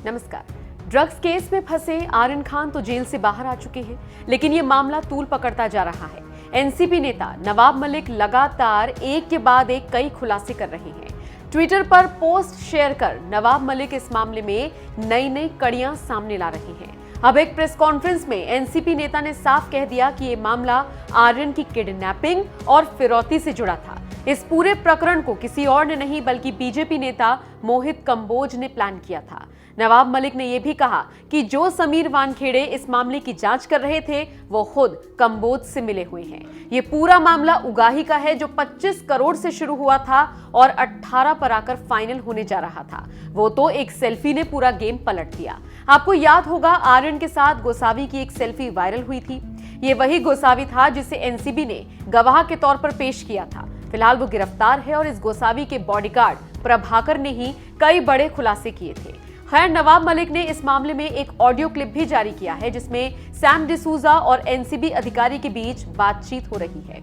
नमस्कार। Drugs case में फंसे आर्यन खान तो जेल से बाहर आ चुके हैं, लेकिन ये मामला तूल पकड़ता जा रहा है। एनसीपी नेता नवाब मलिक लगातार एक के बाद एक कई खुलासे कर रहे हैं। ट्विटर पर पोस्ट शेयर कर नवाब मलिक इस मामले में नई कड़ियां सामने ला रहे हैं। अब एक प्रेस कॉन्फ्रेंस में एनसीपी नेता ने साफ कह दिया कि ये मामला आर्यन की किडनैपिंग और फिरौती से जुड़ा था। इस पूरे प्रकरण को किसी और ने नहीं बल्कि बीजेपी नेता मोहित कंबोज ने प्लान किया था। नवाब मलिक ने यह भी कहा कि जो समीर वानखेड़े इस मामले की जांच कर रहे थे वो खुद कंबोज से मिले हुए हैं। ये पूरा मामला उगाही का है जो 25 करोड़ से शुरू हुआ था और 18 पर आकर फाइनल होने जा रहा था। वो तो एक सेल्फी ने पूरा गेम पलट दिया। आपको याद होगा आर्यन के साथ गोसावी की एक सेल्फी वायरल हुई थी। ये वही गोसावी था जिसे एनसीबी ने गवाह के तौर पर पेश किया था। फिलहाल वो गिरफ्तार है और इस गोसावी के बॉडीगार्ड प्रभाकर ने ही कई बड़े खुलासे किए थे। खैर, नवाब मलिक ने इस मामले में एक ऑडियो क्लिप भी जारी किया है जिसमें सैम डिसूजा और एनसीबी अधिकारी के बीच बातचीत हो रही है।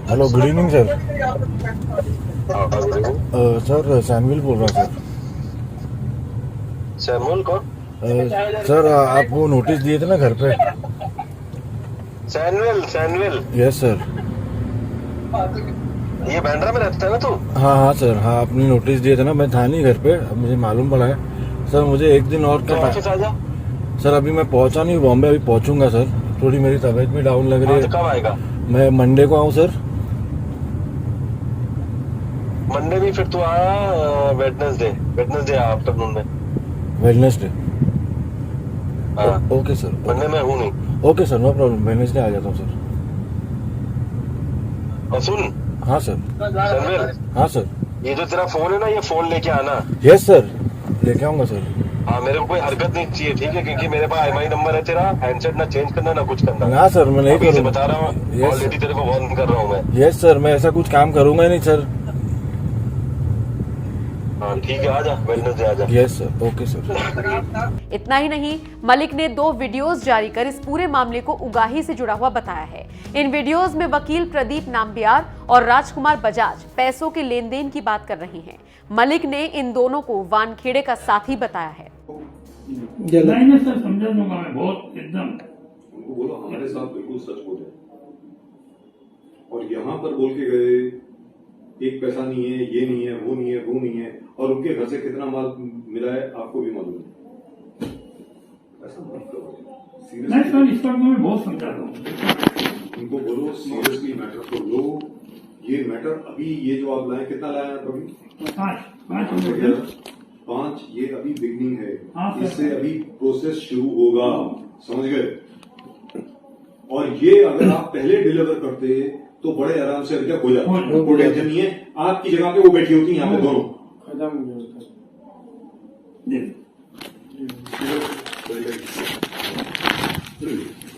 Hello, good evening sir. Sir Samuel बोल रहा हूँ सर। सैमुअल कौन? सर आप वो नोटिस दिए थे ना घर पे। Samuel yes sir. ये बांद्रा में रहता है ना तू? हाँ सर, हाँ आपने नोटिस दिए थे ना। मैं था नहीं घर पे, अब मुझे मालूम पड़ा है सर। मुझे एक दिन और का ऑफिस आ जा। सर अभी मैं पहुंचा नहीं बॉम्बे, अभी पहुंचूंगा सर। थोड़ी मेरी तबीयत भी डाउन लग रही है। कब आएगा? मैं मंडे को आऊँ सर। मंडे भी फिर तू आ। वेडनेसडे आफ्टरनून में। वेडनेसडे? हाँ ओके सर। मंडे में हूँ नहीं। Okay sir, no problem. Wednesday आ जाता हूँ सर। और सुन। हाँ सर। सैमुअल, हाँ सर। ये जो तेरा फोन है ना, ये फोन लेके आना। यस सर, लेके आऊंगा सर। हाँ, मेरे को कोई हरकत नहीं चाहिए, ठीक है? क्योंकि मेरे पास IMEI नंबर है तेरा। हैंडसेट ना चेंज करना ना कुछ करना। ना सर, मैं नहीं अभी से करूँगा। बता रहा हूँ, ऑलरेडी तेरे को वार्न कर रहा हूँ मैं। यस सर, मैं ऐसा कुछ काम करूंगा ही नहीं सर। हाँ ठीक है, आ जा, वेडनेसडे आ जा। Yes sir, okay sir. इतना ही नहीं, मलिक ने 2 वीडियोस जारी कर इस पूरे मामले को उगाही से जुड़ा हुआ बताया है। इन वीडियोस में वकील प्रदीप नाम्बियार और राजकुमार बजाज पैसों के लेन देन की बात कर रहे हैं। मलिक ने इन दोनों को वानखेड़े का साथी बताया है। नहीं सर, समझा दूंगा मैं। बहुत एकदम बोलो, हमारे साथ बिल्कुल सच बोले और यहाँ पर बोल के गए एक पैसा नहीं है, ये नहीं है, वो नहीं है, वो नहीं है, और उनके घर से कितना माल मिला है आपको भी मालूम है। ऐसा मत करो। नहीं सर, इस पर मैं बहुत समझा रहा हूँ। उनको बोलो सीरियसली मैटर को लो। ये मैटर अभी ये जो आप लाए, कितना लाया आप अभी? 5। ये अभी बिगनिंग है, इससे अभी प्रोसेस शुरू होगा, समझ गए? और ये अगर आप पहले डिलीवर करते तो बड़े आराम से क्या हो जाता, कोई टेंशन नहीं है। आपकी जगह पे वो बैठी होती यहाँ पे दोनों।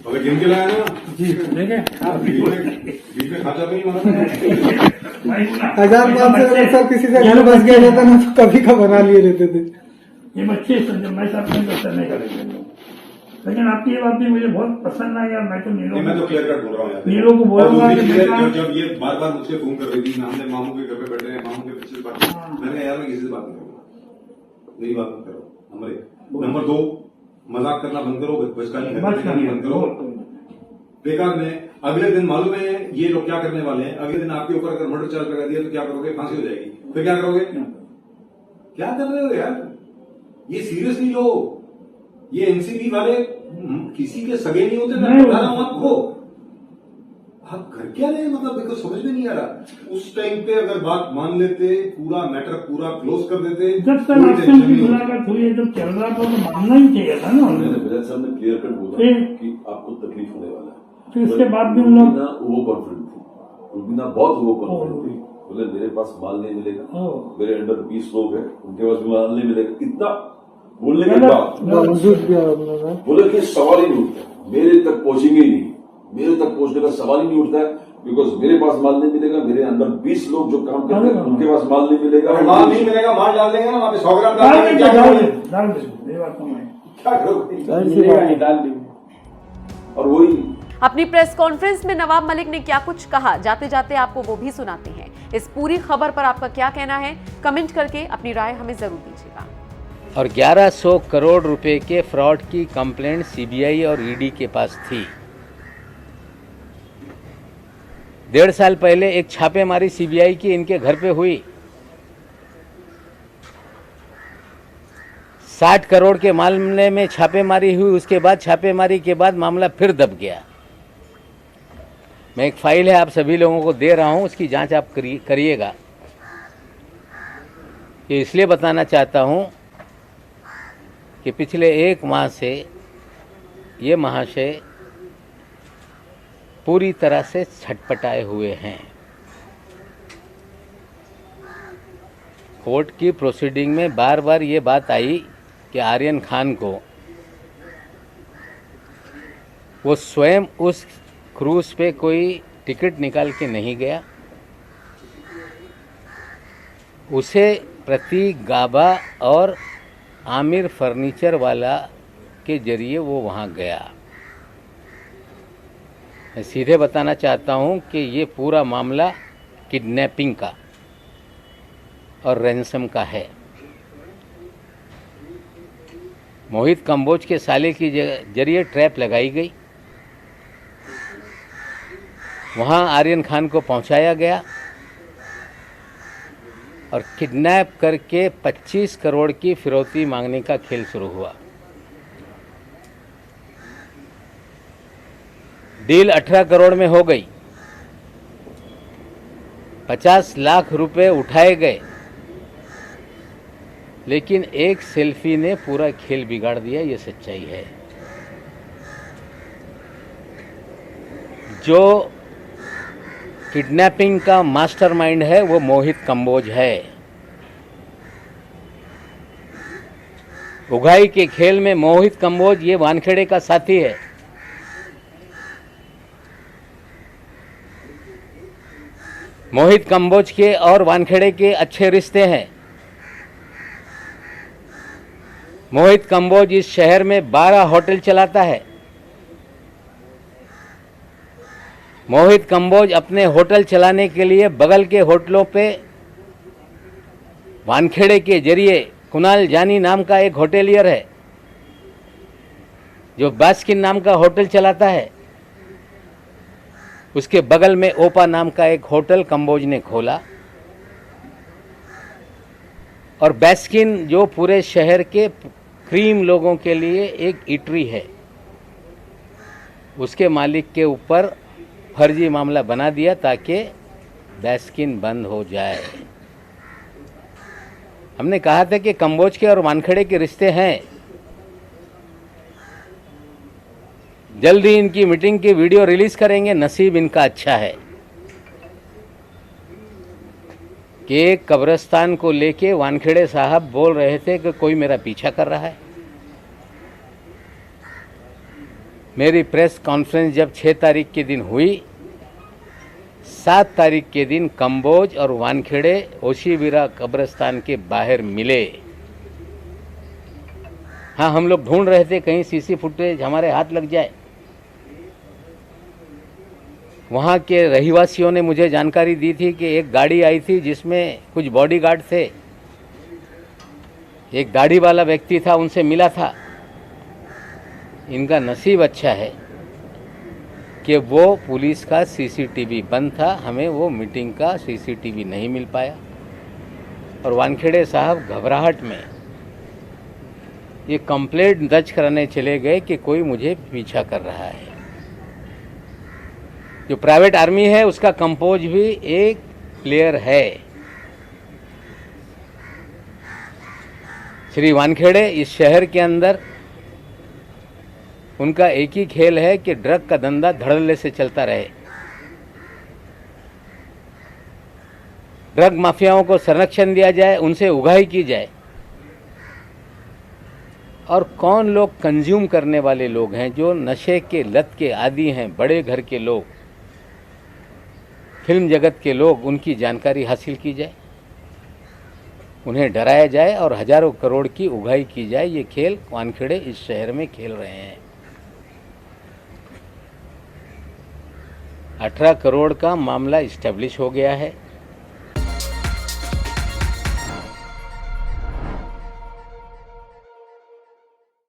अगर गिन के लाया ना जी, बीच में खाता भी नहीं मारा। 1500 सर किसी से घर बस गया रहता ना तो कभी का बना लिए रहते थे। ये बच्चे समझो, मैं साथ में नहीं करेंगे। लेकिन आपकी ये बात भी मुझे बहुत पसंद आई यार। मैं तो मैं तो क्लियर कट बोल रहा हूँ यार। नीलों को बोलूंगा कि जब ये बार बार मुझसे फोन कर रही थी, हमने मामू के घर पे बैठे हैं, मामू के पीछे से बात, मैंने यार मैं किसी से बात नहीं करूंगा, नहीं बात मत करो। नंबर 1। नंबर 2, मजाक करना बंद करो, बचकानी बंद करो। बेकार में अगले दिन मालूम है ये लोग क्या करने वाले हैं। अगले दिन आपके ऊपर अगर मर्डर चार्ज लगा दिया तो क्या करोगे? फांसी हो जाएगी। फिर क्या करोगे? क्या कर रहे हो यार? ये सीरियसली लो। ये एनसीबी वाले किसी के सगे नहीं होते। मैं बता रहा हूं आपको। आप घर क्या रहे, मतलब मेरे को समझ में नहीं आ रहा। उस टाइम पे अगर बात मान लेते, पूरा मैटर पूरा क्लोज कर देते। जब सर ऑप्शन की मुलाकात हुई है, जब चल रहा था तो मानना ही चाहिए था ना। विजय साहब ने क्लियर कट बोला कि आपको तकलीफ होने वाला है। तो इसके बाद भी हम लोग ओवर कॉन्फिडेंट थी। रुबीना बहुत ओवर कॉन्फिडेंट थी। बोले मेरे पास माल नहीं मिलेगा, मेरे अंडर 20 लोग हैं, उनके पास भी माल नहीं मिलेगा। इतना बोलने के बाद बोले कि सवाल ही नहीं उठता, मेरे तक पहुंचेंगे ही नहीं, मेरे तक पहुंचने का सवाल ही नहीं उठता है। बिकॉज मेरे पास माल नहीं मिलेगा, मेरे अंदर 20 लोग जो काम करते हैं उनके पास माल नहीं मिलेगा। माल नहीं मिलेगा, माल डाल देंगे ना वहाँ पे 100 ग्राम डाल देंगे। और वही अपनी प्रेस कॉन्फ्रेंस में नवाब मलिक ने क्या कुछ कहा, जाते जाते आपको वो भी सुनाते हैं। इस पूरी खबर पर आपका क्या कहना है, कमेंट करके अपनी राय हमें जरूर दीजिएगा। और 1100 करोड़ रुपए के फ्रॉड की कंप्लेंट सीबीआई और ईडी के पास थी। 1.5 साल पहले एक छापेमारी सीबीआई की इनके घर पे हुई। 60 करोड़ के मामले में छापेमारी हुई। उसके बाद छापेमारी के बाद मामला फिर दब गया। मैं एक फाइल है आप सभी लोगों को दे रहा हूं, उसकी जांच आप करिएगा। ये इसलिए बताना चाहता हूं कि पिछले 1 माह से ये महाशय पूरी तरह से छटपटाए हुए हैं। कोर्ट की प्रोसीडिंग में बार बार ये बात आई कि आर्यन खान को वो स्वयं उस क्रूज पे कोई टिकट निकाल के नहीं गया, उसे प्रतीक गाबा और आमिर फर्नीचर वाला के जरिए वो वहाँ गया। मैं सीधे बताना चाहता हूँ कि ये पूरा मामला किडनैपिंग का और रैंसम का है। मोहित कंबोज के साले की जरिए ट्रैप लगाई गई, वहाँ आर्यन खान को पहुँचाया गया और किडनैप करके 25 करोड़ की फिरौती मांगने का खेल शुरू हुआ। डील 18 करोड़ में हो गई, 50 लाख रुपए उठाए गए, लेकिन एक सेल्फी ने पूरा खेल बिगाड़ दिया। ये सच्चाई है। जो किडनैपिंग का मास्टरमाइंड है वो मोहित कंबोज है। उगाई के खेल में मोहित कंबोज ये वानखेड़े का साथी है। मोहित कंबोज के और वानखेड़े के अच्छे रिश्ते हैं। मोहित कंबोज इस शहर में 12 होटल चलाता है। मोहित कंबोज अपने होटल चलाने के लिए बगल के होटलों पे वानखेड़े के जरिए कुणाल जानी नाम का एक होटेलियर है जो बास्किन नाम का होटल चलाता है। उसके बगल में ओपा नाम का एक होटल कंबोज ने खोला और बास्किन जो पूरे शहर के क्रीम लोगों के लिए एक ईटरी है, उसके मालिक के ऊपर फर्जी मामला बना दिया ताकि बास्किन बंद हो जाए। हमने कहा था कि कंबोज के और वानखेड़े के रिश्ते हैं। जल्दी इनकी मीटिंग की वीडियो रिलीज करेंगे। नसीब इनका अच्छा है कि एक कब्रिस्तान को लेके वानखेड़े साहब बोल रहे थे कि कोई मेरा पीछा कर रहा है। मेरी प्रेस कॉन्फ्रेंस जब 6 तारीख के दिन हुई, 7 तारीख के दिन कंबोज और वानखेड़े ओशीवीरा कब्रिस्तान के बाहर मिले। हाँ, हम लोग ढूंढ रहे थे कहीं सीसी फुटेज हमारे हाथ लग जाए। वहाँ के रहिवासियों ने मुझे जानकारी दी थी कि एक गाड़ी आई थी जिसमें कुछ बॉडीगार्ड थे। एक दाढ़ी वाला व्यक्ति था, उनसे मिला था। इनका नसीब अच्छा है कि वो पुलिस का सीसीटीवी बंद था, हमें वो मीटिंग का सीसीटीवी नहीं मिल पाया। और वानखेड़े साहब घबराहट में ये कंप्लेंट दर्ज कराने चले गए कि कोई मुझे पीछा कर रहा है। जो प्राइवेट आर्मी है उसका कंपोज भी एक प्लेयर है। श्री वानखेड़े इस शहर के अंदर उनका एक ही खेल है कि ड्रग का धंधा धड़ल्ले से चलता रहे। ड्रग माफियाओं को संरक्षण दिया जाए, उनसे उगाही की जाए। और कौन लोग कंज्यूम करने वाले लोग हैं, जो नशे के लत के आदी हैं, बड़े घर के लोग, फिल्म जगत के लोग, उनकी जानकारी हासिल की जाए, उन्हें डराया जाए और हजारों करोड़ की उगाही की जाए। ये खेल वानखेड़े इस शहर में खेल रहे हैं। 18 करोड़ का मामला इस्टेब्लिश हो गया है।